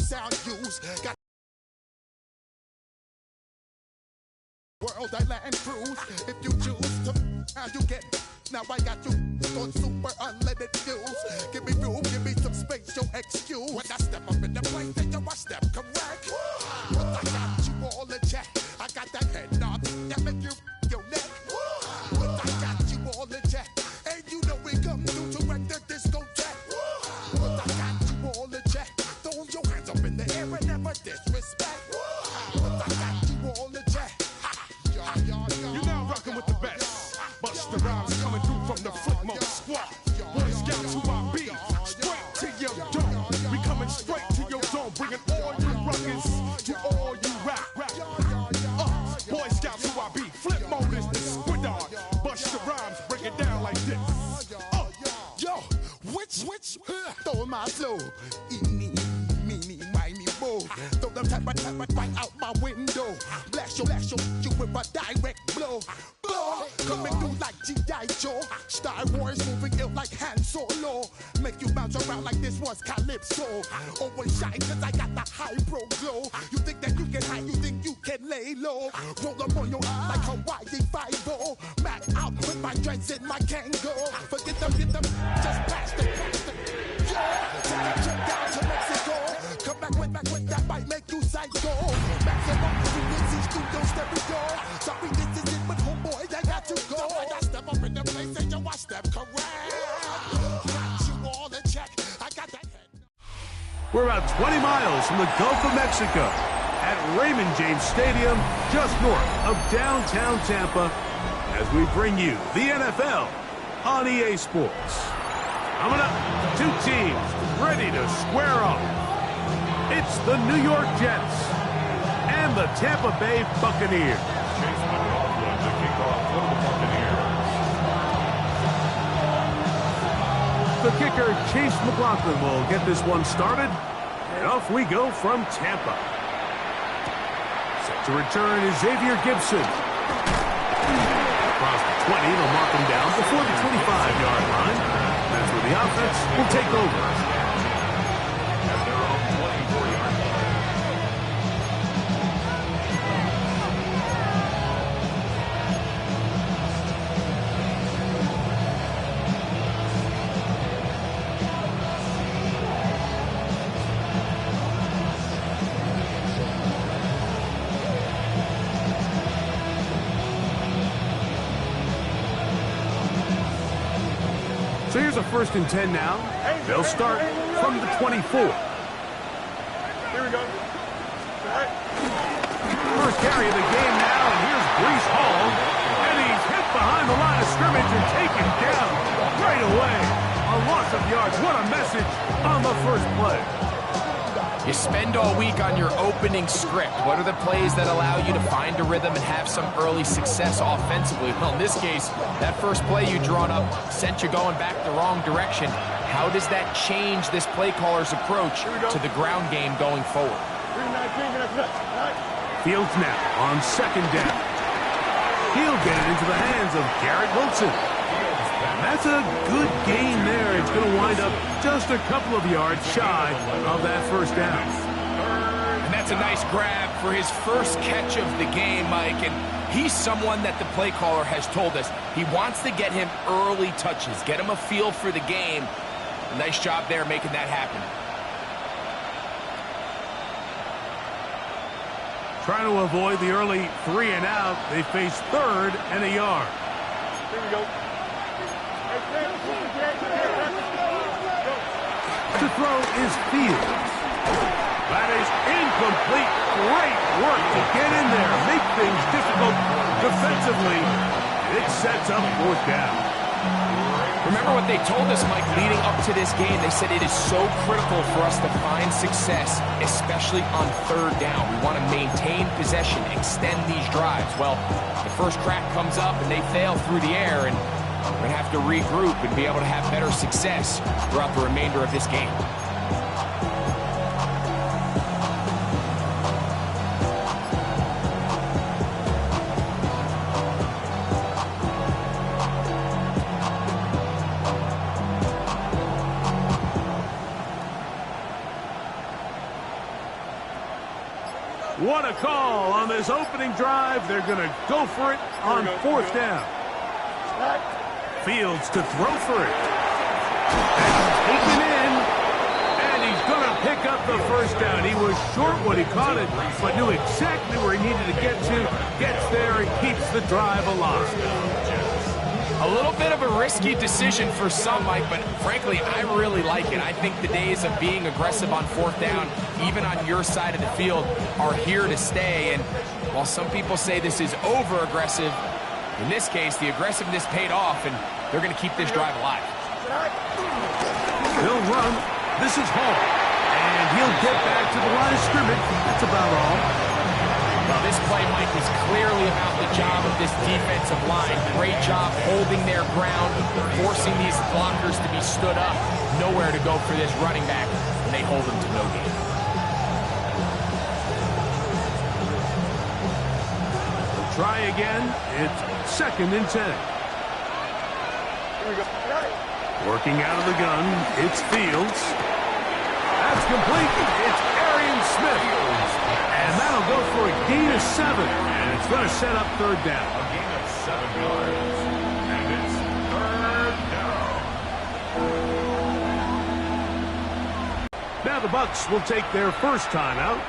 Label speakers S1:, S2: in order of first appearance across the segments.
S1: sound use. Got world I land cruise. If you choose to, how you get. Now I got you on super unlimited views. Give me room, give me some space, your excuse. When I step up in the place, then you I step correct. But I got you all in check. I got that head nod that make you your neck. But I got you all in check. And you know we come through to wreck the discotheque. But I got you all in check. Throw your hands up in the air and never disrespect. But I got you all in check.
S2: You're now rocking with the best. Busta Rhymes coming through from the footmost squad. Boy Scouts who I be. Straight to your dome. We coming straight to your dome. Bringing all you ruckus to all you rap. Boy Scouts who I be. Flip mode is the squidard. Busta Rhymes break it down like this.
S1: Yo, which, throw my flow. Eeny, meeny, miny, mo. Throw them type right out my window. Blast you with a direct blow. Coming through like G.I. Joe. Star Wars moving ill like Han Solo. Make you bounce around like this was Calypso. Always shine cause I got the high pro glow. You think that you can hide, you think you can lay low. Roll up on your eye like Hawaii 5-0. Mac out with my dreads in my Kango. Forget them, just pass the yeah. Take a trip down to Mexico. Come back with that might make you psycho. Maximum frequency studio stereo. Sorry, this is it, but homeboy, I got to go. I got step up in the place and yo, I step correct. Got you all in check. I got that head.
S3: We're about 20 miles from the Gulf of Mexico at Raymond James Stadium, just north of downtown Tampa, as we bring you the NFL on EA Sports. Coming up, two teams ready to square off. It's the New York Jets and the Tampa Bay Buccaneers.
S2: Chase McLaughlin to kick off for the Buccaneers.
S3: The kicker, Chase McLaughlin, will get this one started. And off we go from Tampa. Set to return is Xavier Gibson. Across the 20, they'll mark him down before the 25-yard line. That's where the offense will take over. So here's a 1st and 10 now. They'll start from the 24.
S2: Here we go.
S3: First carry of the game now, and here's Breece Hall. And he's hit behind the line of scrimmage and taken down right away. A loss of yards. What a message on the first play.
S4: You spend all week on your opening script. What are the plays that allow you to find a rhythm and have some early success offensively? Well, in this case, that first play you drawn up sent you going back the wrong direction. How does that change this play caller's approach to the ground game going forward?
S3: Fields now on 2nd down. He'll get it into the hands of Garrett Wilson. And that's a good gain there. It's going to wind up just a couple of yards shy of that first down.
S4: And that's a nice grab for his first catch of the game, Mike. And he's someone that the play caller has told us he wants to get him early touches, get him a feel for the game. Nice job there making that happen.
S3: Trying to avoid the early 3 and out. They face 3rd and a yard.
S2: Here we go.
S3: To throw is Fields. That is incomplete. Great work to get in there, make things difficult defensively. It sets up 4th down.
S4: Remember what they told us, Mike, leading up to this game. They said it is so critical for us to find success, especially on 3rd down. We want to maintain possession, extend these drives. Well, the first crack comes up and they fail through the air, and we're going to have to regroup and be able to have better success throughout the remainder of this game.
S3: this opening drive, they're going to go for it on fourth down. Fields to throw for it. Taken in. And he's going to pick up the first down. He was short when he caught it, but knew exactly where he needed to get to. Gets there and keeps the drive alive.
S4: A little bit of a risky decision for some, Mike, but frankly, I really like it. I think the days of being aggressive on fourth down, even on your side of the field, are here to stay. And while some people say this is over-aggressive, in this case, the aggressiveness paid off, and they're going to keep this drive alive.
S3: He'll run. This is Hall. And he'll get back to the line of scrimmage. That's about all.
S4: Well, this play, Mike, is clearly about the job of this defensive line. Great job holding their ground, forcing these blockers to be stood up. Nowhere to go for this running back, and they hold him to no gain.
S3: Try again. It's 2nd and 10. Working out of the gun. It's Fields. That's complete. It's Arian Smith. And that'll go for a gain of 7. And it's going to set up third down.
S2: A gain of 7 yards. And it's third down.
S3: Now the Bucs will take their first timeout.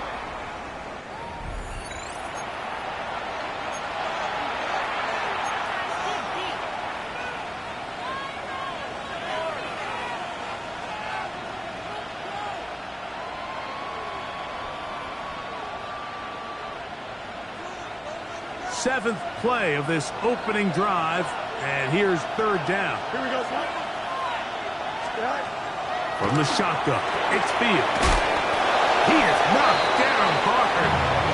S3: Seventh play of this opening drive, and here's third down.
S2: Here we go, son.
S3: From the shotgun, it's Fields. He is knocked down hard.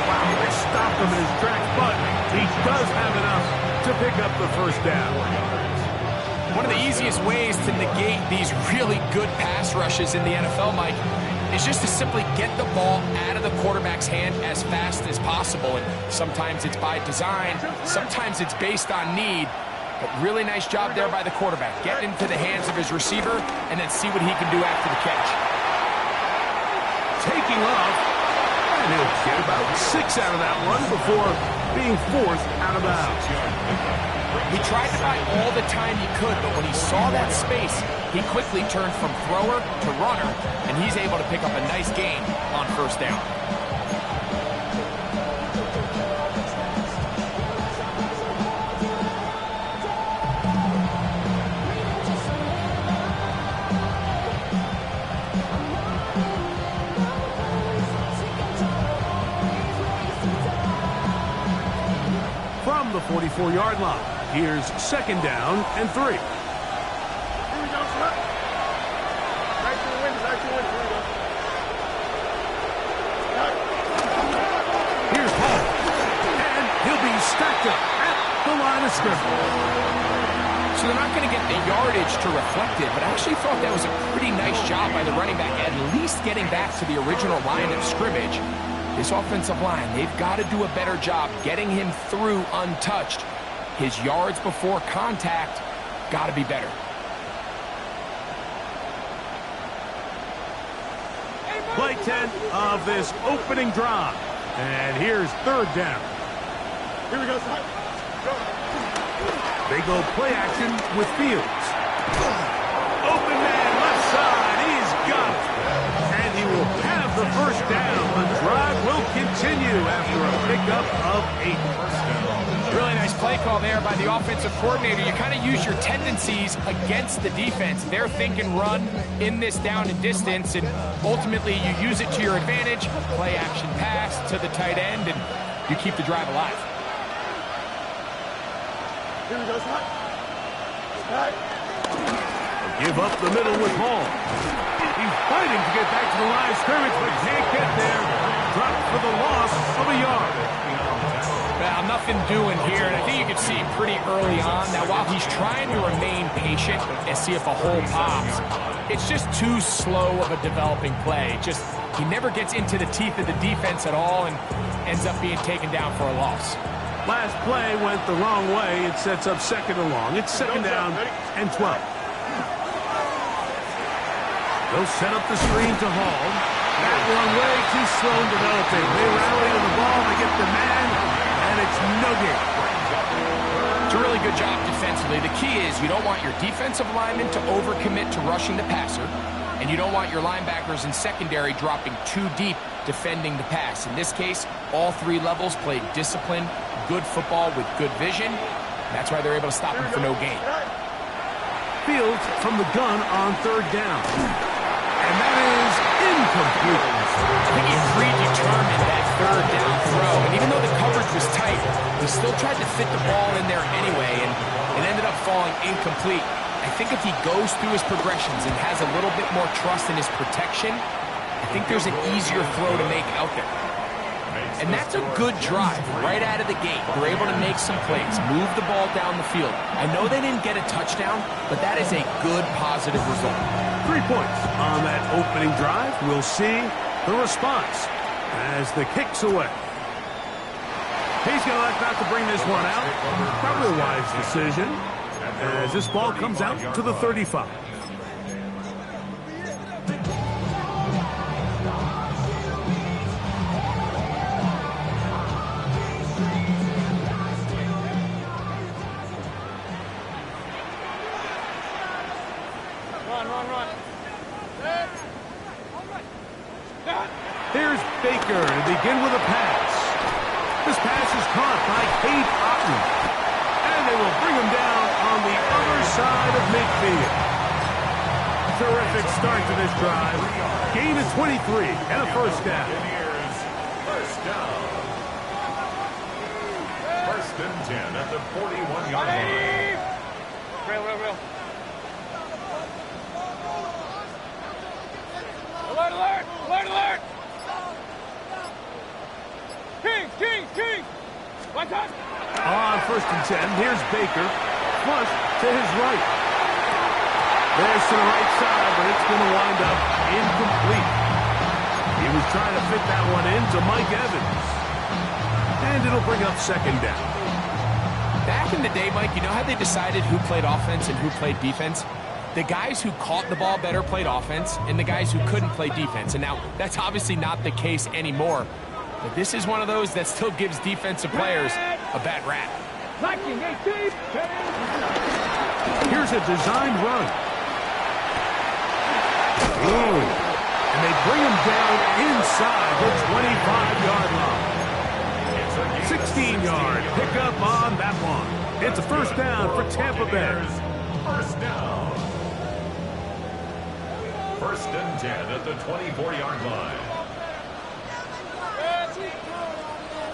S3: Wow, they stopped him in his tracks, but he does have enough to pick up the first down.
S4: One of the easiest ways to negate these really good pass rushes in the NFL, Mike, is just to simply get the ball out of the quarterback's hand as fast as possible. And sometimes it's by design, sometimes it's based on need. But really nice job there by the quarterback. Get into the hands of his receiver and then see what he can do after the catch.
S3: Taking off, and he'll get about 6 out of that one before being forced out of bounds.
S4: He tried to buy all the time he could, but when he saw that space, he quickly turned from thrower to runner, and he's able to pick up a nice gain on first down.
S3: From the 44-yard line, here's 2nd down and 3. Here's Hall. And he'll be stacked up at the line of scrimmage.
S4: So they're not going to get the yardage to reflect it, but I actually thought that was a pretty nice job by the running back, at least getting back to the original line of scrimmage. This offensive line, they've got to do a better job getting him through untouched. His yards before contact got to be better.
S3: Play 10 of this opening drive. And here's third down.
S2: Here we go, son.
S3: They go play action with Fields. Open man, left side. He's got it. And he will have the first down. The drive will continue after a pickup of 8.
S4: Really nice play call there by the offensive coordinator. You kind of use your tendencies against the defense. They're thinking run in this down and distance, and ultimately you use it to your advantage. Play action pass to the tight end, and you keep the drive alive.
S2: Here we go, son.
S3: Give up the middle with Hall. He's fighting to get back to the line of scrimmage, but can't get there. Dropped for the loss of a yard.
S4: Well, nothing doing here, and I think you can see pretty early on that while he's trying to remain patient and see if a hole pops, it's just too slow of a developing play. He never gets into the teeth of the defense at all and ends up being taken down for a loss.
S3: Last play went the wrong way. It sets up 2nd and long. It's 2nd down and 12. They'll set up the screen to Hall. That one way too slow in developing. They rally to the ball. They get the man.
S4: defensively, the key is you don't want your defensive linemen to overcommit to rushing the passer, and you don't want your linebackers in secondary dropping too deep defending the pass. In this case, all three levels played disciplined, good football with good vision. That's why they're able to stop him for no gain.
S3: Fields from the gun on third down. And that is incomplete.
S4: I think he predetermined that third down throw, and even though the coverage was tight, he still tried to fit the ball in there anyway, and it ended up falling incomplete. I think if he goes through his progressions and has a little bit more trust in his protection, I think there's an easier throw to make out there. And that's a good drive right out of the gate. They're able to make some plays, move the ball down the field. I know they didn't get a touchdown, but that is a good, positive result.
S3: 3 points on that opening drive. We'll see the response as the kick's away. He's going to elect not to bring this one out. Probably a wise decision as this ball comes out to the 35. Here's Baker to begin with a pass. This pass is caught by Cade Otton. And they will bring him down on the other side of midfield. Terrific start to this drive. Gain of 23 and a first down.
S5: First down. First and 10 at the 41-yard line.
S6: Real. Alert! King! One time!
S3: On first and 10, here's Baker. Flush to his right. There's to the right side, but it's going to wind up incomplete. He was trying to fit that one into Mike Evans. And it'll bring up second down.
S4: Back in the day, Mike, you know how they decided who played offense and who played defense? The guys who caught the ball better played offense, and the guys who couldn't play defense. And now, that's obviously not the case anymore. But this is one of those that still gives defensive players a bad rap.
S3: Here's a designed run. Ooh. And they bring him down inside the 25-yard line. 16-yard pickup on that one. It's a first down for Tampa Bay.
S5: First down. First and 10 at the 24-yard line.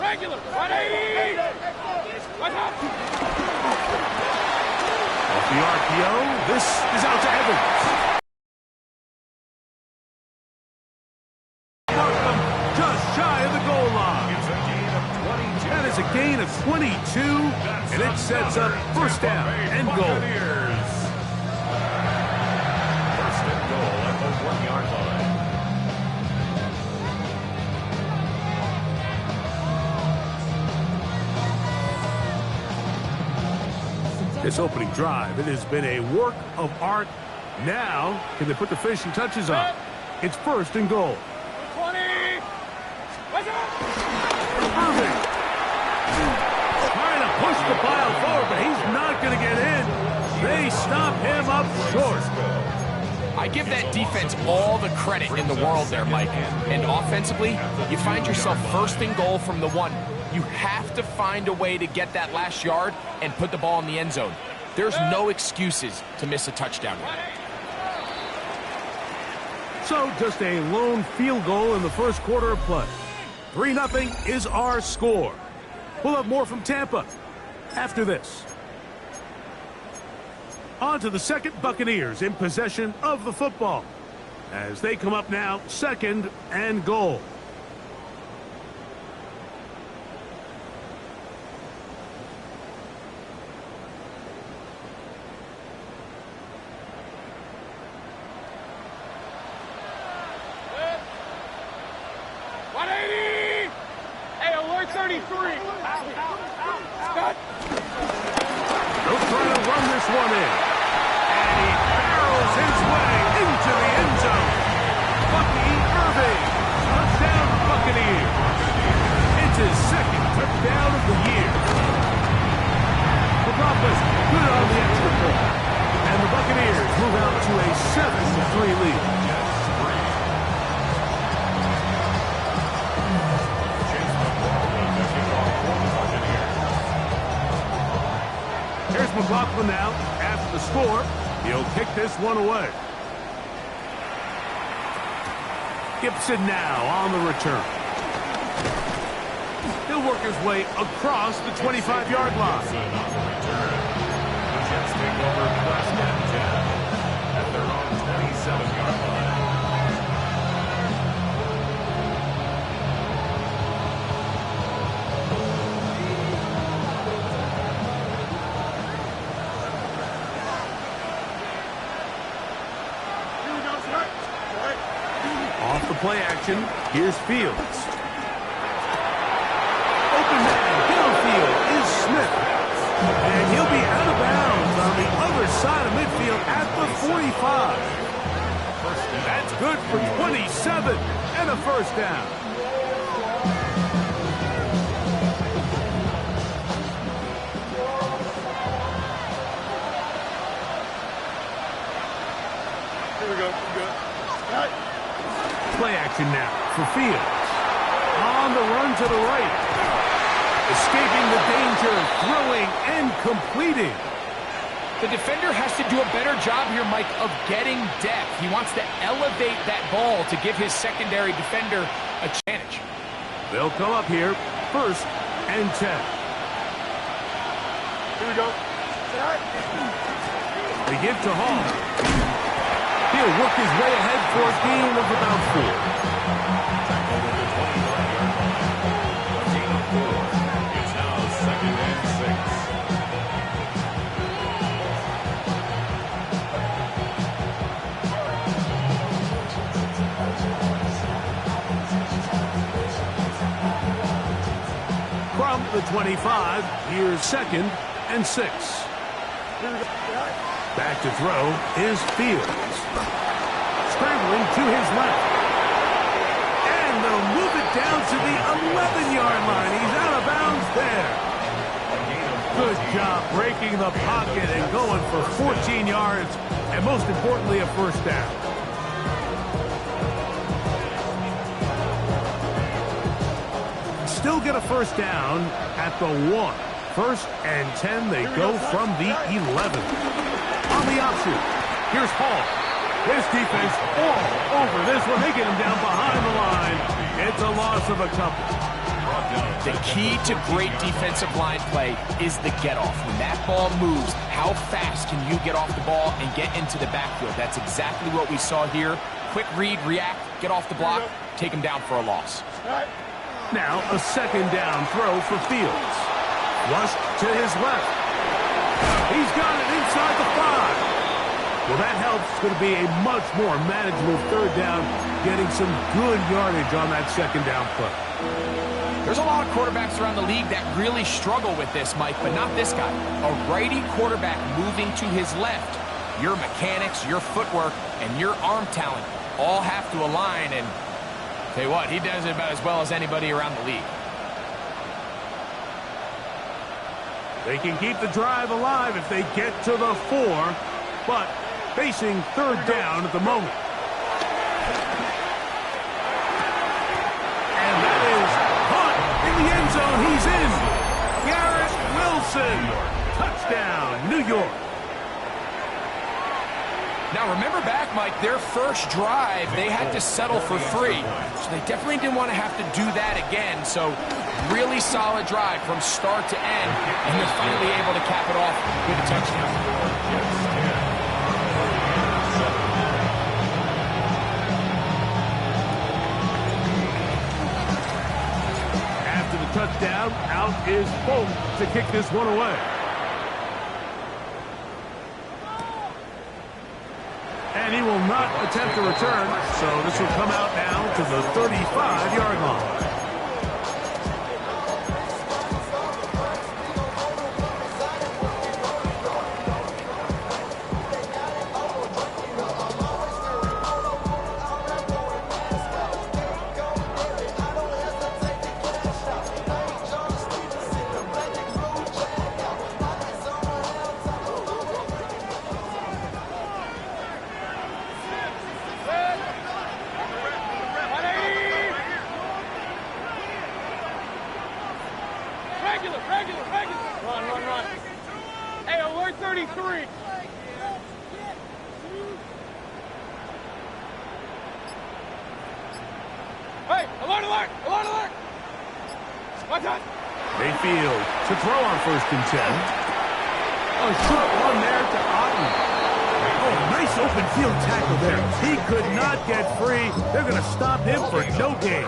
S6: Regular! 180! What's up?
S3: Off the RPO, this is out to Evans. Welcome, just shy of the goal line.
S5: It's a gain of 22.
S3: That is a gain of 22, and it sets up first down and goal.
S5: First and goal at the 1-yard line.
S3: This opening drive, it has been a work of art. Now, can they put the finishing touches on? It's first and goal.
S6: 20! What's up?
S3: Irving trying to push the pile forward, but he's not going to get in. They stop him up short.
S4: I give that defense all the credit in the world there, Mike. And offensively, you find yourself first and goal from the 1. You have to find a way to get that last yard and put the ball in the end zone. There's no excuses to miss a touchdown here.
S3: So just a lone field goal in the first quarter of play. 3-0 is our score. We'll have more from Tampa after this. On to the second, Buccaneers in possession of the football as they come up now, second and goal. One in, and he barrels his way into the end zone. Bucky Irving, touchdown Buccaneers. It's his second touchdown of the year. The Broncos good on the McLaughlin now, after the score, he'll kick this one away. Gibson now on the return. He'll work his way across the 25-yard line.
S5: The Jets take over first and 10 at their own 27-yard line.
S3: Off the play action, here's Fields. Open man, downfield is Smith. And he'll be out of bounds on the other side of midfield at the 45. That's good for 27 and a first down.
S2: Here we go. Good. All right.
S3: Play action now for Fields. On the run to the right. Escaping the danger, throwing and completing.
S4: The defender has to do a better job here, Mike, of getting depth. He wants to elevate that ball to give his secondary defender a advantage.
S3: They'll come up here, first and 10.
S2: Here we go.
S3: They give to Hall. He'll work his way ahead for a gain of about 4.
S5: It's now second and 6.
S3: From the 25, here's second and 6. Back to throw is Fields. Scrambling to his left. And they'll move it down to the 11-yard line. He's out of bounds there. Good job breaking the pocket and going for 14 yards, and most importantly, a first down. Still get a first down at the 1. First and 10, they go from the 11. On the option, here's Hall. His defense all over this one. They get him down behind the line. It's a loss of a couple.
S4: The key to great defensive line play is the get-off. When that ball moves, how fast can you get off the ball and get into the backfield? That's exactly what we saw here. Quick read, react, get off the block, take him down for a loss.
S3: Now a second down throw for Fields. Rushed to his left. He's got it inside the 5. Well, that helps. It's going to be a much more manageable third down, getting some good yardage on that second down play.
S4: There's a lot of quarterbacks around the league that really struggle with this, Mike, but not this guy. A righty quarterback moving to his left. Your mechanics, your footwork, and your arm talent all have to align, and tell you what, he does it about as well as anybody around the league.
S3: They can keep the drive alive if they get to the 4, but facing third down at the moment. And that is caught in the end zone. He's in. Garrett Wilson. Touchdown, New York.
S4: Now, remember back, Mike, their first drive, they had to settle for free. So they definitely didn't want to have to do that again. So really solid drive from start to end, and they're finally able to cap it off with a touchdown.
S3: After the touchdown, out is Polk to kick this one away. And he will not attempt to return, so this will come out now to the 35-yard line.
S6: three. Hey, alert, alert, alert, alert. Watch out.
S3: Mayfield to throw on 1st and 10. A short one there to Otten. Oh, nice open field tackle there. He could not get free. They're going to stop him for no gain.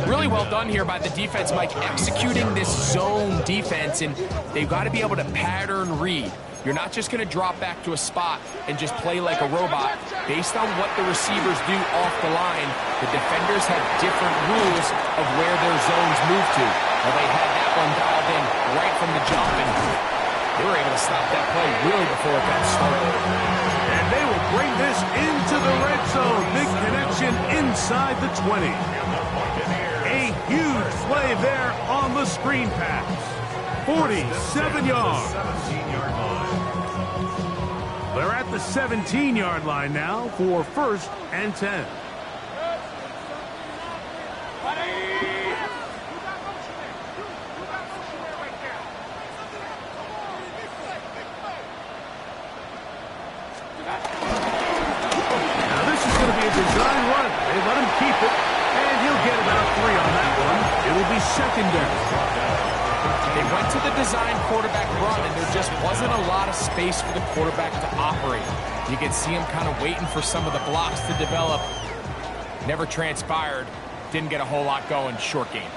S4: Really well done here by the defense, Mike, executing this zone defense, and they've got to be able to pattern read. You're not just going to drop back to a spot and just play like a robot. Based on what the receivers do off the line, the defenders have different rules of where their zones move to. Well, they had that one dialed in right from the jump, and they were able to stop that play really before it got started.
S3: And they will bring this into the red zone. Big connection inside the 20. A huge play there on the screen pass. 47 yards. They're at the 17-yard line now for 1st and 10. Now this is going to be a design run. They let him keep it, and he'll get about 3 on that one. It'll be 2nd down.
S4: They went to the design quarterback run, and there just wasn't a lot of space for the quarterback to operate. You could see him kind of waiting for some of the blocks to develop. Never transpired. Didn't get a whole lot going. Short game.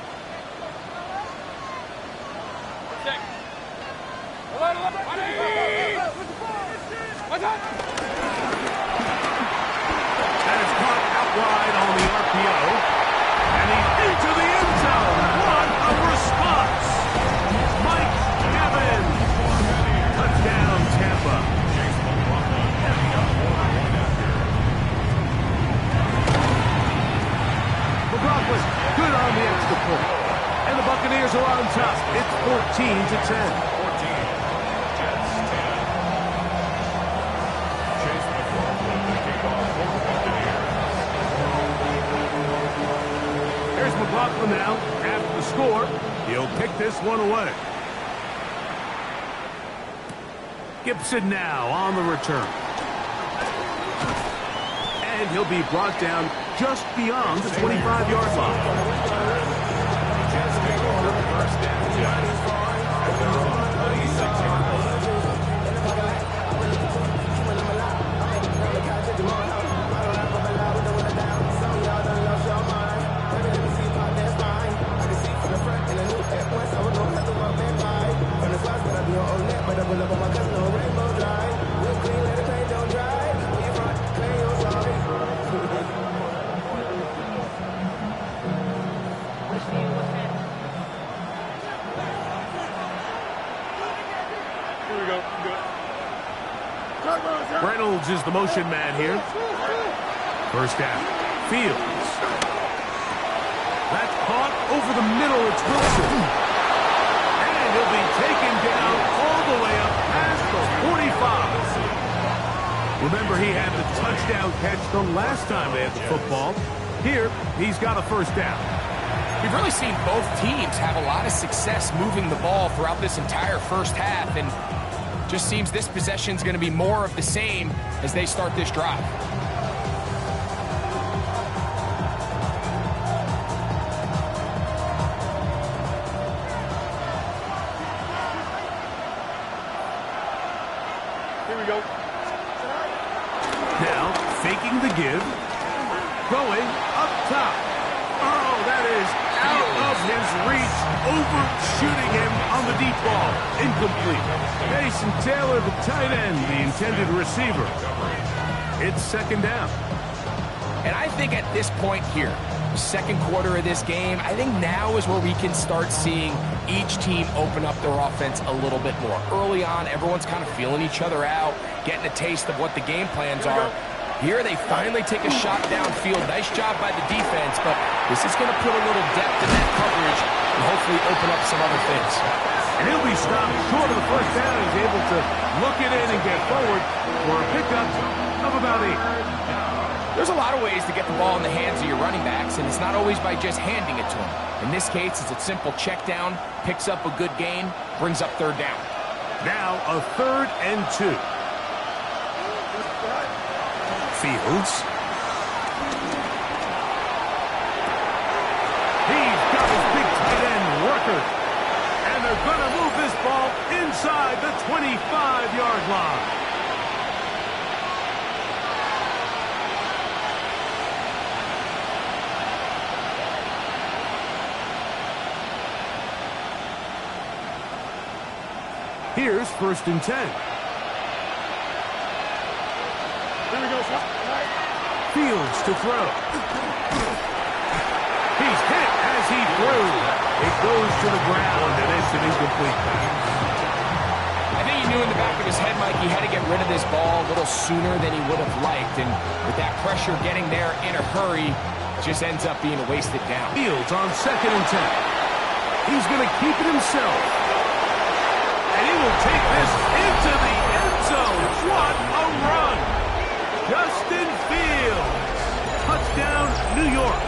S3: That is caught out wide on the RPO. And he's into the end zone. What a response. Mike Evans. Touchdown, Tampa. McLaughlin, good on the extra point. And the Buccaneers are on top. It's 14-10. Here's McLaughlin now. After the score, he'll pick this one away. Gibson now on the return. And he'll be brought down just beyond the 25-yard line. Reynolds is the motion man here. First down. Fields. That's caught over the middle. It's Wilson. And he'll be taken down all the way up past the 45. Remember, he had the touchdown catch the last time they had the football. Here, he's got a first down.
S4: We've really seen both teams have a lot of success moving the ball throughout this entire first half, and just seems this possession is going to be more of the same as they start this drive.
S6: Here we go.
S3: Now, faking the give. Going up top. Oh, that is out of his reach. Overshooting him on the deep ball. Incomplete. Mason Taylor, the tight end, the intended receiver. It's 2nd down.
S4: And I think at this point here, the second quarter of this game, I think now is where we can start seeing each team open up their offense a little bit more. Early on, everyone's kind of feeling each other out, getting a taste of what the game plans are. Here they finally take a shot downfield. Nice job by the defense, but this is going to put a little depth in that coverage and hopefully open up some other things.
S3: And he'll be stopped short of the first down. He's able to look it in and get forward for a pickup of about 8.
S4: There's a lot of ways to get the ball in the hands of your running backs, and it's not always by just handing it to them. In this case, it's a simple check down, picks up a good gain, brings up 3rd down.
S3: Now a 3rd and 2. Fields. He's got his big tight end worker. And they're going to move this ball inside the 25-yard line. Here's 1st and 10.
S6: Here we go, sir.
S3: Fields to throw. He's hit as he threw. It goes to the ground, and it's an incomplete pass.
S4: I think he knew in the back of his head, Mike, he had to get rid of this ball a little sooner than he would have liked. And with that pressure getting there in a hurry, just ends up being a wasted down.
S3: Fields on 2nd and 10. He's going to keep it himself. And he will take this into the end zone. What a run! Justin Fields. Touchdown, New York.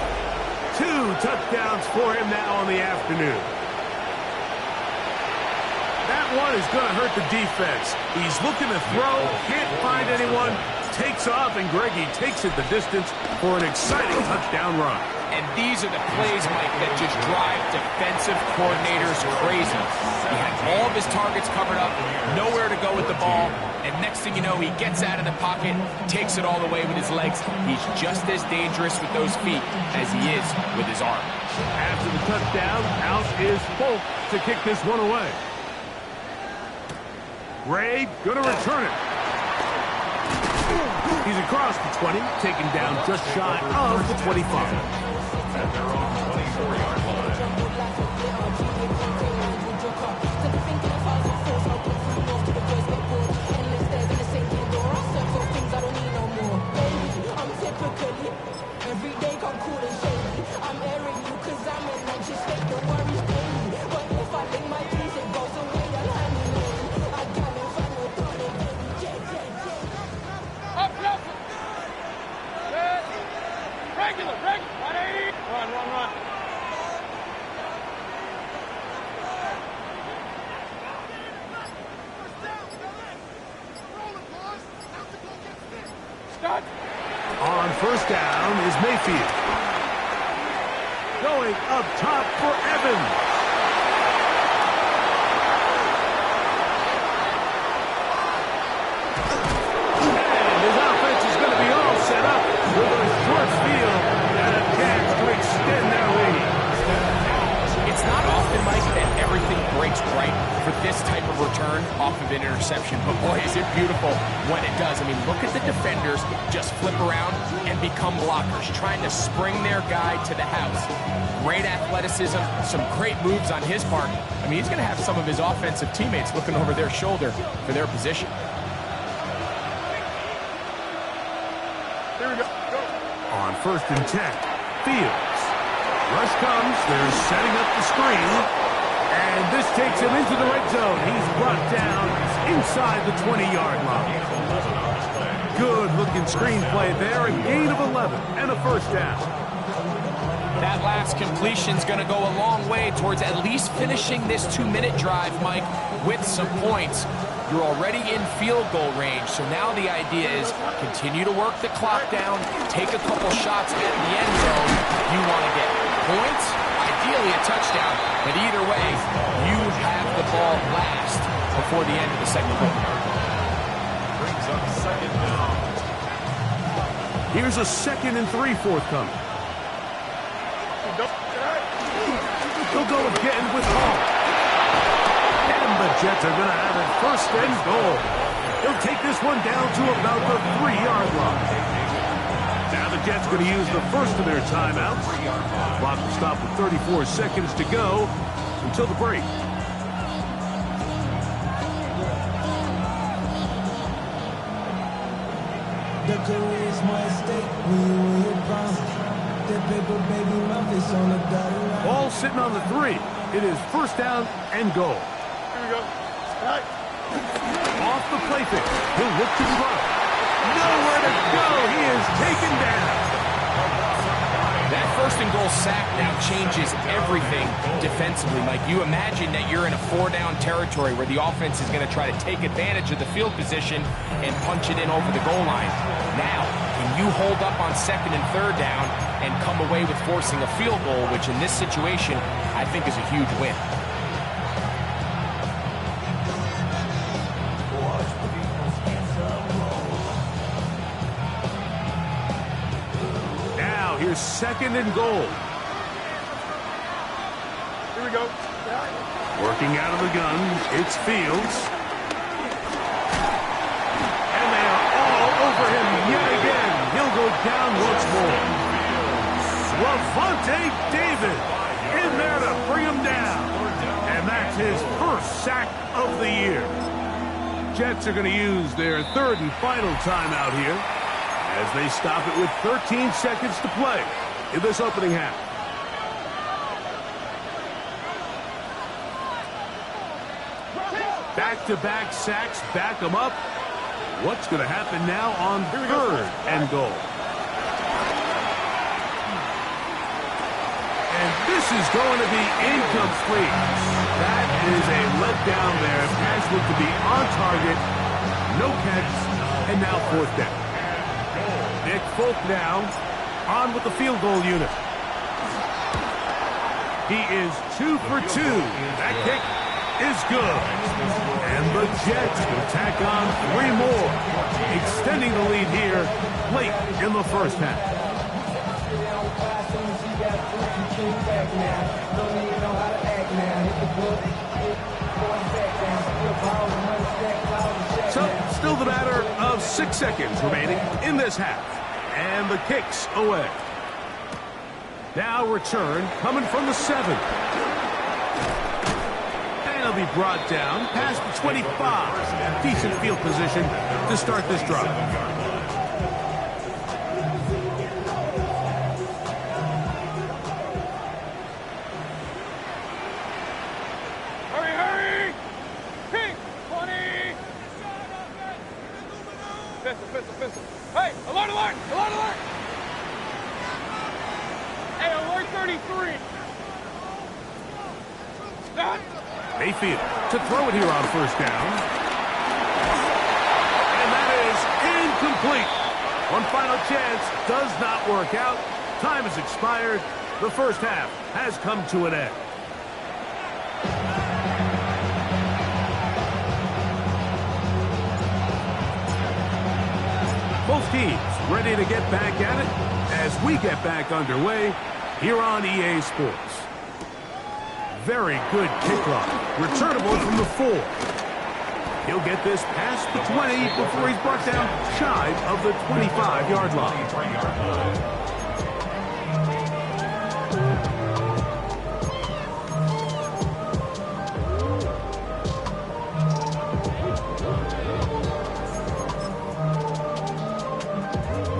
S3: 2 touchdowns for him now on the afternoon. That one is going to hurt the defense. He's looking to throw, can't find anyone, takes off, and Greggy takes it the distance for an exciting touchdown run.
S4: And these are the plays, Mike, that just drive defensive coordinators crazy. He had all of his targets covered up, nowhere to go with the ball, and next thing you know, he gets out of the pocket, takes it all the way with his legs. He's just as dangerous with those feet as he is with his arm.
S3: After the touchdown, out is Folk to kick this one away. Ray going to return it. He's across the 20, taken down just shy of the 25.
S5: At their own 24-yard line.
S3: On 1st down is Mayfield. Going up top for Evans. And his offense is going to be all set up with a short field and a chance to extend their lead.
S4: It's not often, Mike, that everything breaks right for this type of return off of an interception. But boy, is it beautiful when it does. I mean, look at the defenders just flip around and become blockers, trying to spring their guy to the house. Great athleticism, some great moves on his part. I mean, he's going to have some of his offensive teammates looking over their shoulder for their position.
S6: Here we go.
S3: On 1st and 10, Fields. Rush comes, they're setting up the screen, and this takes him into the red zone. He's brought down inside the 20-yard line. Good-looking screenplay there, a gain of 11 and a 1st down.
S4: That last completion's going to go a long way towards at least finishing this 2-minute drive, Mike, with some points. You're already in field goal range, so now the idea is continue to work the clock down, take a couple shots at the end zone. You want to get points, ideally a touchdown, but either way, you have the ball last before the end of the second quarter.
S5: Brings up 2nd down.
S3: Here's a 2nd and 3 forthcoming. He'll go again with Hall. And the Jets are going to have it 1st and goal. He'll take this one down to about the 3-yard line. Now the Jets going to use the first of their timeouts. Clock will stop with 34 seconds to go until the break.
S7: The career is my estate when you were bound. That paper baby, my face on the dotted line.
S3: Ball sitting on the 3. It is 1st down and goal.
S6: Here we go. All right.
S3: Off the play fake. He'll look to the right. Nowhere to go. He is taken down.
S4: That first and goal sack now changes everything defensively, Mike. You imagine that you're in a 4-down territory where the offense is going to try to take advantage of the field position and punch it in over the goal line. Now, can you hold up on 2nd and 3rd down and come away with forcing a field goal, which in this situation I think is a huge win.
S3: Here's 2nd and goal.
S6: Here we go.
S3: Working out of the gun, it's Fields. And they are all over him yet again. He'll go down once more. Lavonte David in there to bring him down. And that's his first sack of the year. Jets are going to use their 3rd and final timeout here, as they stop it with 13 seconds to play in this opening half. Back-to-back sacks back them up. What's going to happen now on 3rd and goal? And this is going to be incomplete. That is a letdown there. Pass looked to be on target. No catch. And now 4th down. Nick Folk now on with the field goal unit. He is 2 for 2. That kick is good. And the Jets will tack on 3 more, extending the lead here late in the first half. So, still the matter of 6 seconds remaining in this half. And the kick's away. Now return coming from the 7. And he'll be brought down past the 25. Decent field position to start this drive.
S6: Hurry! Pink! 20! Pistol. Hey, alert! Hey, alert 33! Stop!
S3: Mayfield to throw it here on 1st down. And that is incomplete. One final chance does not work out. Time has expired. The first half has come to an end. Both teams ready to get back at it as we get back underway here on EA Sports. Very good kickoff. Returnable from the 4. He'll get this past the 20 before he's brought down shy of the 25-yard line.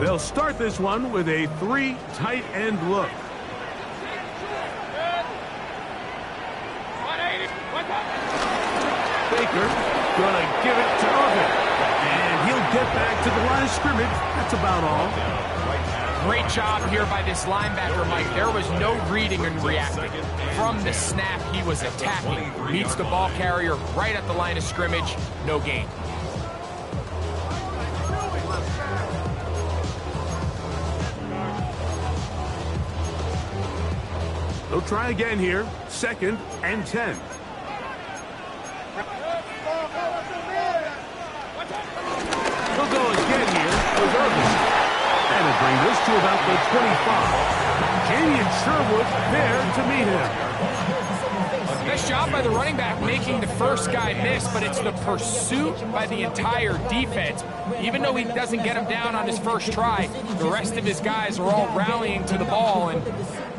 S3: They'll start this one with a 3 tight end look. Baker gonna give it to Irvin. And he'll get back to the line of scrimmage. That's about all.
S4: Great job here by this linebacker, Mike. There was no reading and reacting. From the snap, he was attacking. Meets the ball carrier right at the line of scrimmage. No gain.
S3: They'll try again here. 2nd and 10. They'll go again here with Irvin. And it'll bring this to about the 25. Jamian Sherwood there to meet him.
S4: Nice job by the running back making the first guy miss, but it's the pursuit by the entire defense. Even though he doesn't get him down on his first try, the rest of his guys are all rallying to the ball, and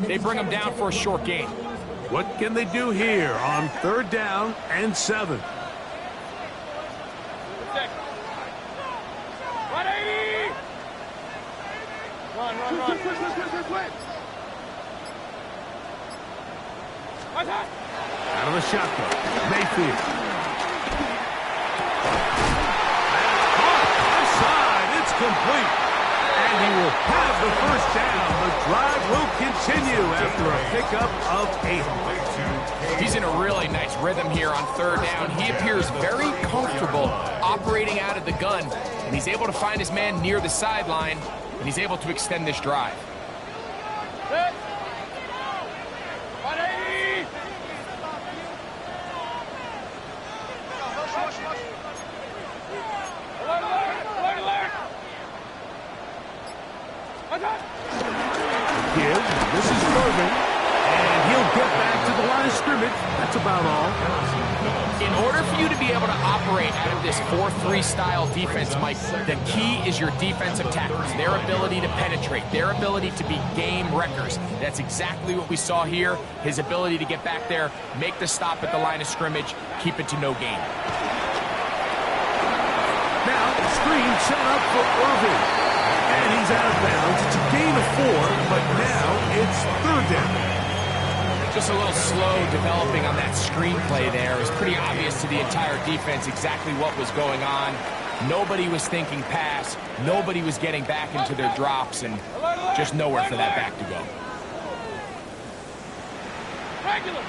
S4: they bring him down for a short gain.
S3: What can they do here on 3rd down and 7?
S6: 180! Run. Quick.
S3: Out of the shotgun, Mayfield. That's caught. Offside. It's complete. And And he will have the first down. The drive will continue after a pickup of 8.
S4: He's in a really nice rhythm here on third down. He appears very comfortable operating out of the gun, and he's able to find his man near the sideline, and he's able to extend this drive.
S3: This is Irvin, and he'll get back to the line of scrimmage. That's about all.
S4: In order for you to be able to operate out of this 4-3 style defense, Mike, the key is your defensive tackles, their ability to penetrate, their ability to be game wreckers. That's exactly what we saw here, his ability to get back there, make the stop at the line of scrimmage, keep it to no gain.
S3: Now, screen set up for Irvin. And he's out of bounds. It's a gain of 4, but now it's third down.
S4: Just a little slow developing on that screenplay there. It was pretty obvious to the entire defense exactly what was going on. Nobody was thinking pass. Nobody was getting back into their drops, and just nowhere for that back to go.
S6: Regular.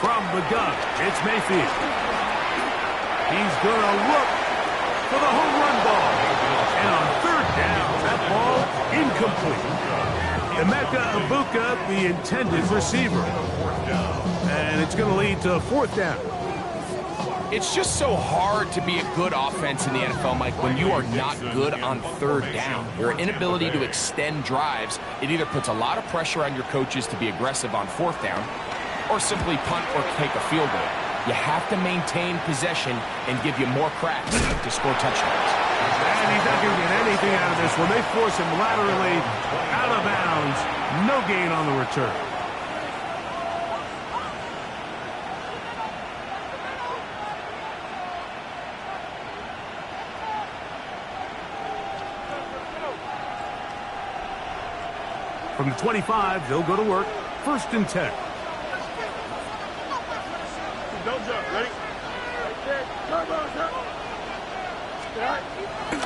S3: From the gun, it's Mayfield. He's going to look for the home run ball. And on third down, that ball incomplete. Emeka Egbuka, the intended receiver. And it's going to lead to fourth down.
S4: It's just so hard to be a good offense in the NFL, Mike, when you are not good on third down. Your inability to extend drives, it either puts a lot of pressure on your coaches to be aggressive on fourth down, or simply punt or take a field goal. You have to maintain possession and give you more cracks to score touchdowns.
S3: And he's not going to get anything out of this when they force him laterally out of bounds. No gain on the return. From the 25, they'll go to work. 1st and 10.
S2: Don't jump. Ready?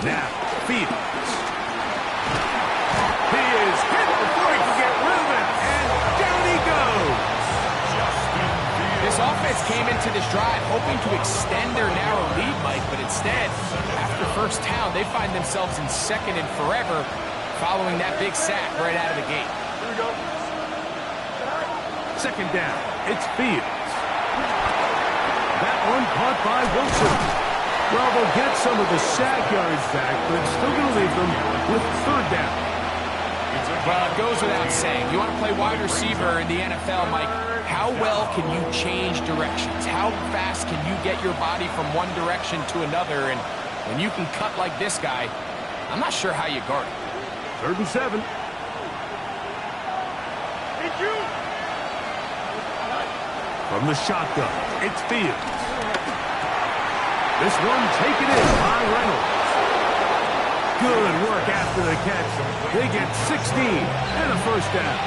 S3: Now, Fields. He is hit before he can get rid of it, and down he goes.
S4: This offense came into this drive hoping to extend their narrow lead, Mike, but instead, after first down, they find themselves in second and forever following that big sack right out of the gate.
S2: Here we go.
S3: 2nd down, it's Fields. That one caught by Wilson. Well, they'll get some of the sack yards back, but it's still going to leave them with 3rd down.
S4: Well, it goes without saying. You want to play wide receiver in the NFL, Mike, how well can you change directions? How fast can you get your body from one direction to another? And when you can cut like this guy, I'm not sure how you guard it.
S3: 3rd and 7. From the shotgun, it's Fields. This one taken in by Reynolds. Good work after the catch. They get 16 and a 1st down.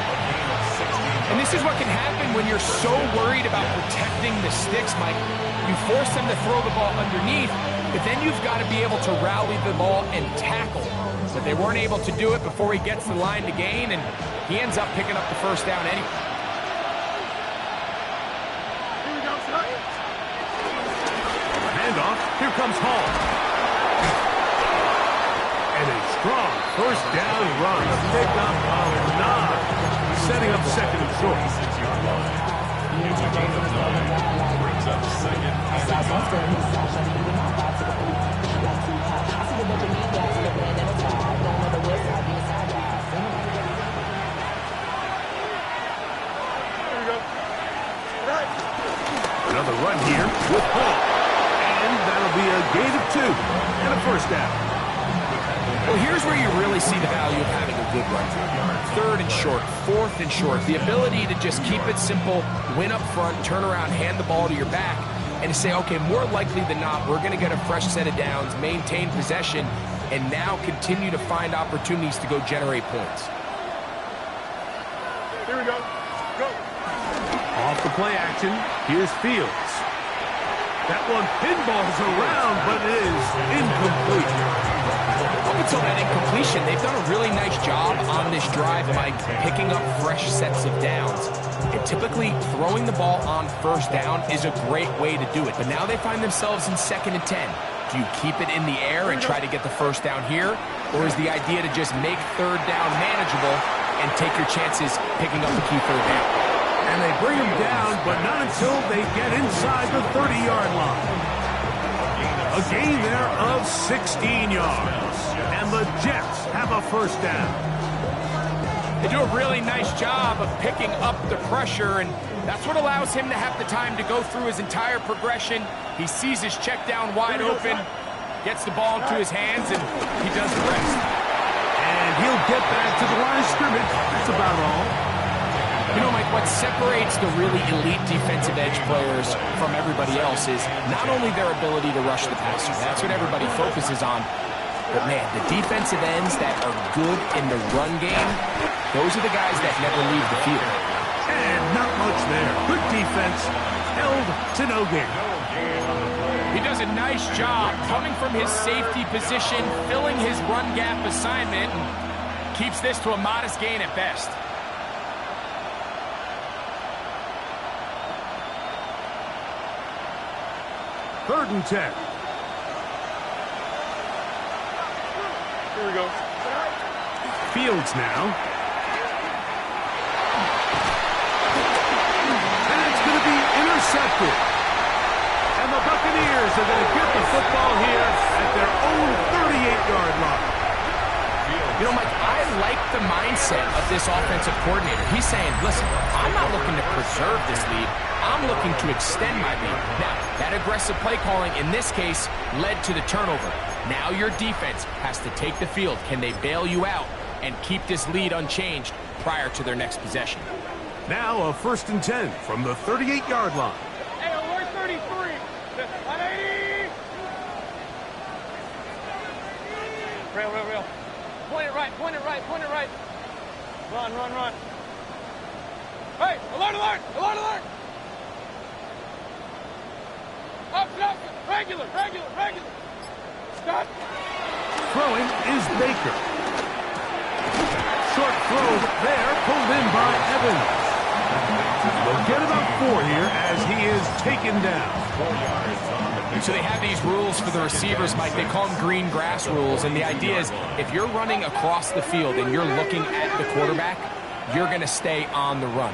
S4: And this is what can happen when you're so worried about protecting the sticks, Mike. You force them to throw the ball underneath, but then you've got to be able to rally the ball and tackle. But they weren't able to do it before he gets the line to gain, and he ends up picking up the 1st down anyway.
S3: Handoff, here comes Hall. And a strong 1st down run. A pickup of 9. Setting up 2nd and short.
S5: Brings up 2nd
S3: Another run here with Hall. And that'll be a gain of 2 and a 1st down.
S4: Well, here's where you really see the value of having a good run. 3rd and short, 4th and short. The ability to just keep it simple, win up front, turn around, hand the ball to your back, and to say, okay, more likely than not, we're going to get a fresh set of downs, maintain possession, and now continue to find opportunities to go generate points.
S2: Here we go. Go.
S3: Off the play action, here's Fields. That one pinballs around, but it is incomplete.
S4: Up until that incompletion, they've done a really nice job on this drive, Mike, picking up fresh sets of downs. And typically, throwing the ball on first down is a great way to do it. But now they find themselves in 2nd and 10. Do you keep it in the air and try to get the first down here? Or is the idea to just make 3rd down manageable and take your chances picking up the key 3rd down?
S3: And they bring him down, but not until they get inside the 30-yard line. A gain there of 16 yards. And the Jets have a first down.
S4: They do a really nice job of picking up the pressure, and that's what allows him to have the time to go through his entire progression. He sees his check down wide open, gets the ball into his hands, and he does the rest.
S3: And he'll get back to the line of scrimmage. That's about all.
S4: You know, Mike, what separates the really elite defensive edge players from everybody else is not only their ability to rush the passer. That's what everybody focuses on. But, man, the defensive ends that are good in the run game, those are the guys that never leave the field.
S3: And not much there. Good defense, held to no gain.
S4: He does a nice job coming from his safety position, filling his run gap assignment, and keeps this to a modest gain at best.
S3: Third and 10.
S6: Here we go.
S3: Fields now. And it's going to be intercepted. And the Buccaneers are going to get the football here at their own 38-yard line.
S4: You know, Mike, I like the mindset of this offensive coordinator. He's saying, listen, I'm not looking to preserve this lead. I'm looking to extend my lead. Now, that aggressive play calling in this case led to the turnover. Now your defense has to take the field. Can they bail you out and keep this lead unchanged prior to their next possession?
S3: Now a 1st and 10 from the 38-yard line.
S6: Hey, alert 33. 180. Real. Point it right. Run. Hey, alert. Up. Regular. Stop.
S3: Throwing is Baker. Short throw there, pulled in by Evans. They'll get about 4 here as he is taken down.
S5: 4 yards on the
S4: So they have these rules for the receivers, Mike. They call them green grass rules. And the idea is if you're running across the field and you're looking at the quarterback, you're going to stay on the run.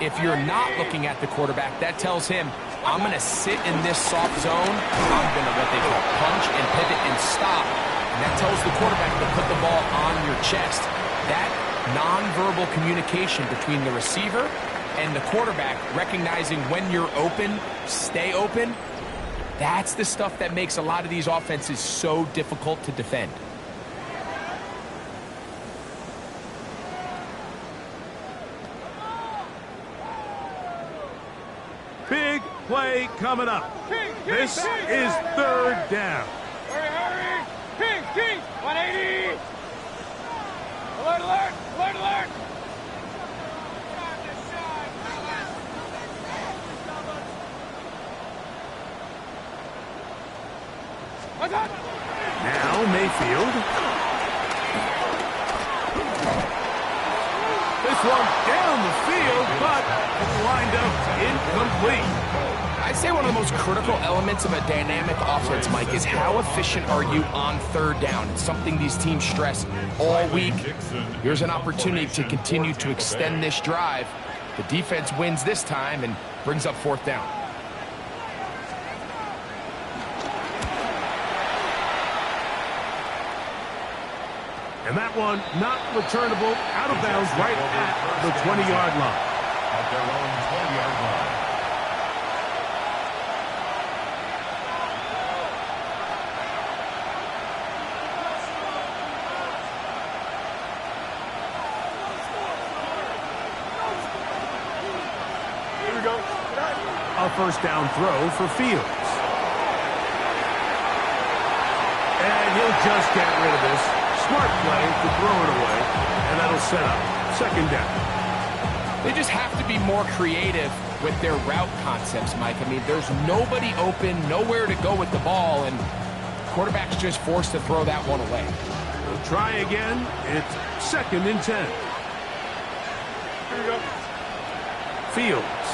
S4: If you're not looking at the quarterback, that tells him, I'm going to sit in this soft zone. I'm going to what they call punch and pivot and stop. And that tells the quarterback to put the ball on your chest. That nonverbal communication between the receiver and the quarterback, recognizing when you're open, stay open, that's the stuff that makes a lot of these offenses so difficult to defend.
S3: Big play coming up. This is 3rd down.
S6: Hurry. King. 180. Alert.
S3: Now Mayfield. This one down the field, but lined up incomplete.
S4: I'd say one of the most critical elements of a dynamic offense, Mike, is how efficient are you on 3rd down. It's something these teams stress all week. Here's an opportunity to continue to extend this drive. The defense wins this time and brings up 4th down.
S3: And that one not returnable, out of bounds right at the 20-yard line.
S5: At their own 20-yard line.
S6: Here we go.
S3: A 1st down throw for Fields. And he'll just get rid of this. Smart play to throw it away, and that'll set up 2nd down.
S4: They just have to be more creative with their route concepts, Mike. I mean, there's nobody open, nowhere to go with the ball, and quarterback's just forced to throw that one away.
S3: We'll try again. It's 2nd and 10.
S6: Here we go.
S3: Fields.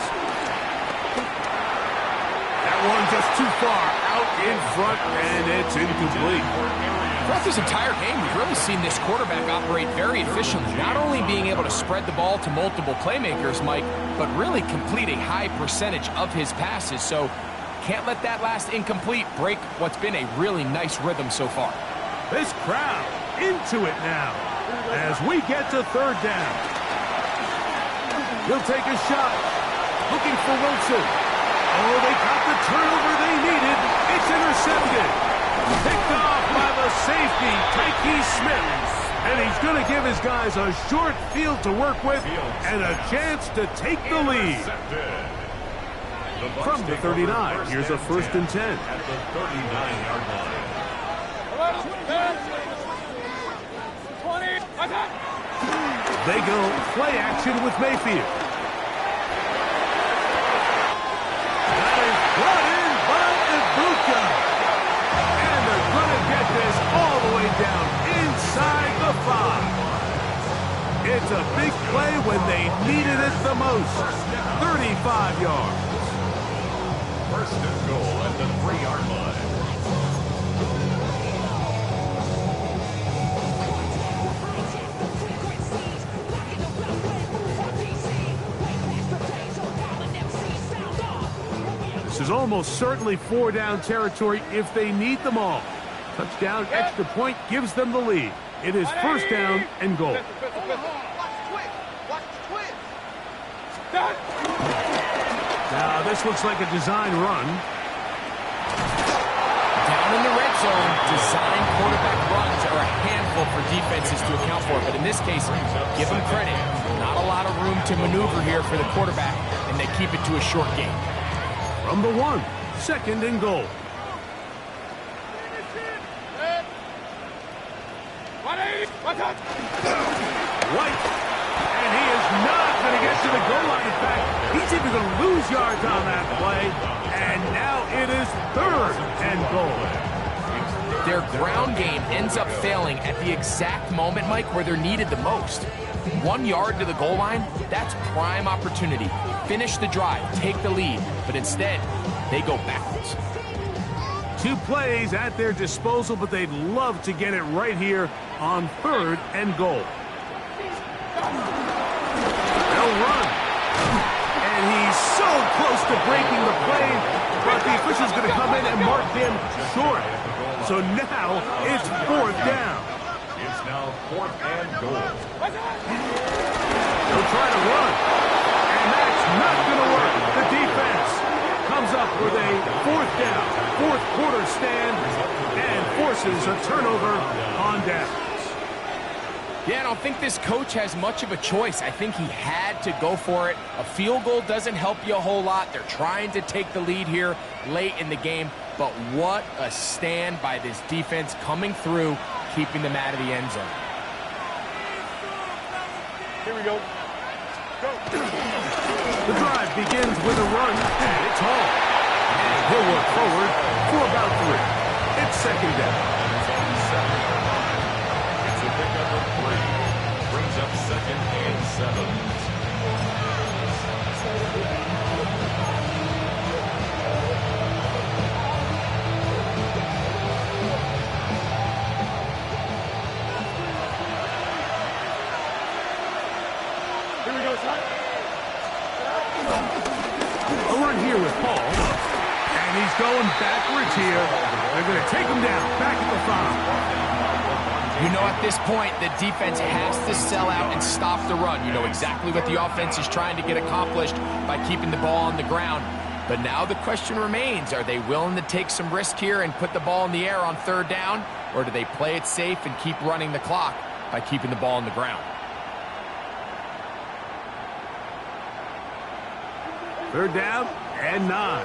S3: That one just too far out in front, and it's incomplete.
S4: Throughout this entire game, we've really seen this quarterback operate very efficiently, not only being able to spread the ball to multiple playmakers, Mike, but really complete a high percentage of his passes. So can't let that last incomplete break what's been a really nice rhythm so far.
S3: This crowd into it now as we get to 3rd down. He'll take a shot, looking for Wilson. Oh, they got the turnover they needed. It's intercepted. Picked off by the safety, Tyke Smith. And he's going to give his guys a short field to work with and a chance to take the lead. From the 39, here's a 1st and 10.
S5: At the 39-yard line.
S6: 20, attack!
S3: They go play action with Mayfield. That is brought in by Ibuka. And they're going to get this all the way down inside the 5. It's a big play when they needed it the most. 35 yards.
S5: 1st and goal at the 3-yard line.
S3: This is almost certainly 4-down territory if they need them all. Touchdown, extra point gives them the lead. It is 1st down and goal. Now this looks like a design run.
S4: Down in the red zone, design quarterback runs are a handful for defenses to account for. But in this case, give them credit. Not a lot of room to maneuver here for the quarterback, and they keep it to a short game.
S3: From the 1, 2nd and goal. White. And he is not going to get to the goal line. In fact, he's even going to lose yards on that play. And now it is 3rd and goal.
S4: Their ground game ends up failing at the exact moment, Mike, where they're needed the most. 1 yard to the goal line, that's prime opportunity. Finish the drive, take the lead, but instead, they go backwards.
S3: 2 plays at their disposal, but they'd love to get it right here on 3rd and goal. They'll run. And he's so close to breaking the play, but the official's going to come in and mark him short. So now it's 4th down.
S5: It's now 4th and goal.
S3: They'll try to run. And that's not going to work. The defense comes up with a 4th down, 4th quarter stand, and forces a turnover on downs.
S4: Yeah, I don't think this coach has much of a choice. I think he had to go for it. A field goal doesn't help you a whole lot. They're trying to take the lead here late in the game. But what a stand by this defense coming through, keeping them out of the end zone.
S6: Here we go. Go.
S3: The drive begins with a run, and it's Hall. And he'll work forward for about 3. It's 2nd down.
S5: It's a pickup of 3. Brings up 2nd and 7.
S6: Here we go, son.
S3: A run here with Paul. And he's going backwards here. They're going to take him down, back at the 5.
S4: You know, at this point, the defense has to sell out and stop the run. You know exactly what the offense is trying to get accomplished by keeping the ball on the ground. But now the question remains, are they willing to take some risk here and put the ball in the air on 3rd down? Or do they play it safe and keep running the clock by keeping the ball on the ground?
S3: 3rd down and 9.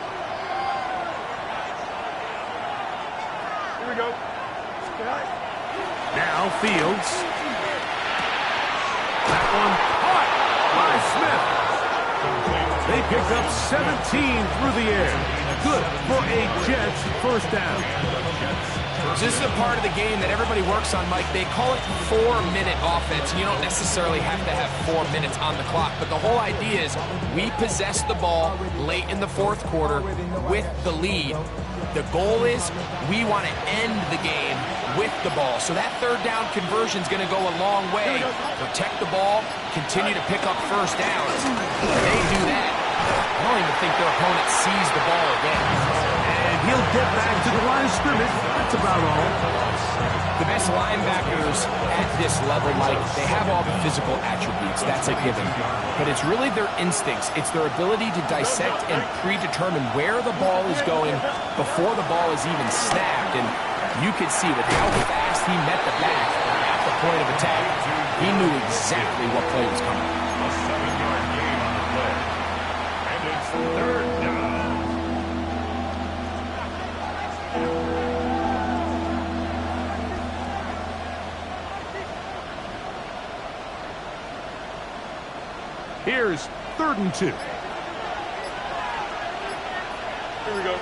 S6: Here we go.
S3: Now Fields. That one caught by Smith. They pick up 17 through the air. Good for a Jets first down.
S4: So this is a part of the game that everybody works on, Mike. They call it 4-minute offense. You don't necessarily have to have 4 minutes on the clock, but the whole idea is we possess the ball late in the fourth quarter with the lead. The goal is we want to end the game with the ball. So that third down conversion is going to go a long way. Protect the ball, continue to pick up first downs. If they do that, I don't even think their opponent sees the ball again.
S3: And he'll get back to the line of scrimmage. That's about all.
S4: The best linebackers at this level, Mike, they have all the physical attributes. That's a given. But it's really their instincts. It's their ability to dissect and predetermine where the ball is going before the ball is even snapped. And you could see with how fast he met the back at the point of attack, he knew exactly what play was coming.
S5: A 7-yard gain on the play. And it's third down.
S3: Here's 3rd and 2.
S6: Here we go.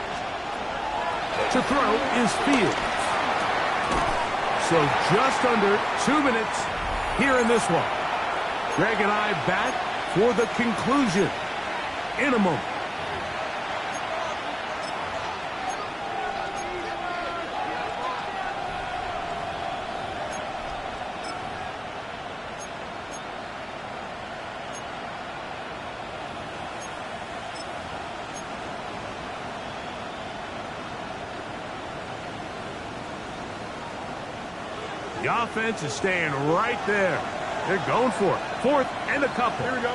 S3: To throw is Fields. So just under 2 minutes here in this one. Greg and I back for the conclusion in a moment. The offense is staying right there. They're going for it. 4th and a couple.
S6: Here we go.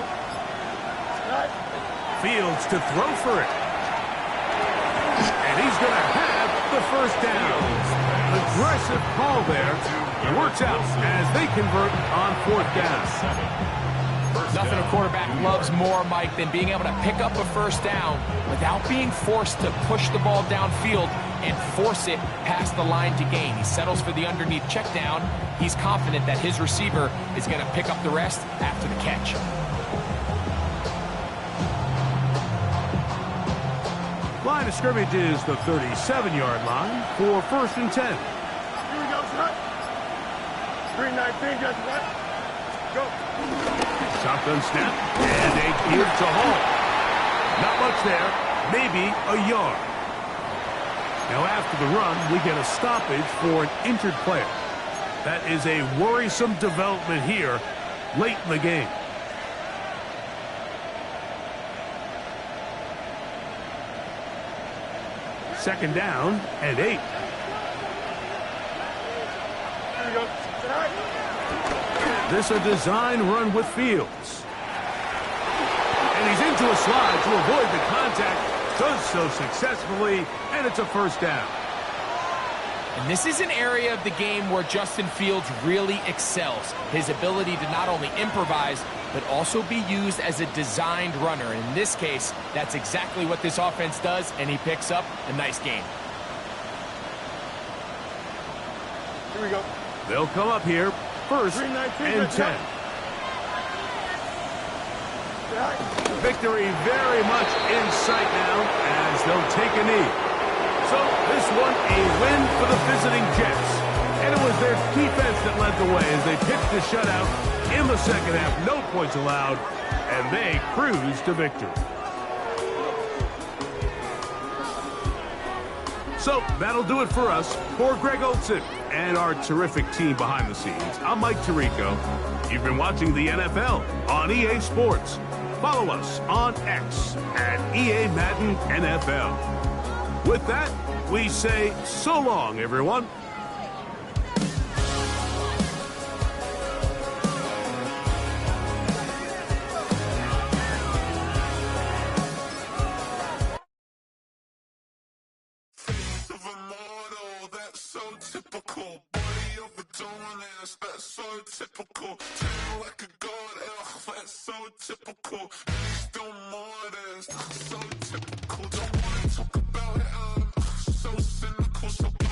S3: Fields to throw for it. And he's going to have the first down. Aggressive call there. It works out as they convert on 4th down.
S4: Nothing a quarterback loves more, Mike, than being able to pick up a first down without being forced to push the ball downfield and force it past the line to gain. He settles for the underneath check down. He's confident that his receiver is going to pick up the rest after the catch.
S3: Line of scrimmage is the 37-yard line for 1st and 10.
S6: Here we go, son. 319, just what? Go.
S3: Shotgun snap and a give to Hall. Not much there, maybe a yard. Now after the run, we get a stoppage for an injured player. That is a worrisome development here late in the game. Second down and 8.
S6: Here we go.
S3: This a design run with Fields. And he's into a slide to avoid the contact. Does so successfully, and it's a first down.
S4: And this is an area of the game where Justin Fields really excels. His ability to not only improvise, but also be used as a designed runner. And in this case, that's exactly what this offense does, and he picks up a nice gain.
S6: Here we go.
S3: They'll come up here, 1st and 10. Victory very much in sight now as they'll take a knee. So this one a win for the visiting Jets. And it was their defense that led the way as they pitched the shutout in the second half. No points allowed, and they cruise to victory. So that'll do it for us. For Greg Olsen and our terrific team behind the scenes, I'm Mike Tirico. You've been watching the NFL on EA Sports. Follow us on X at EA Madden NFL. With that, we say so long, everyone.
S8: Typical, treat like a god, that's so typical. Don't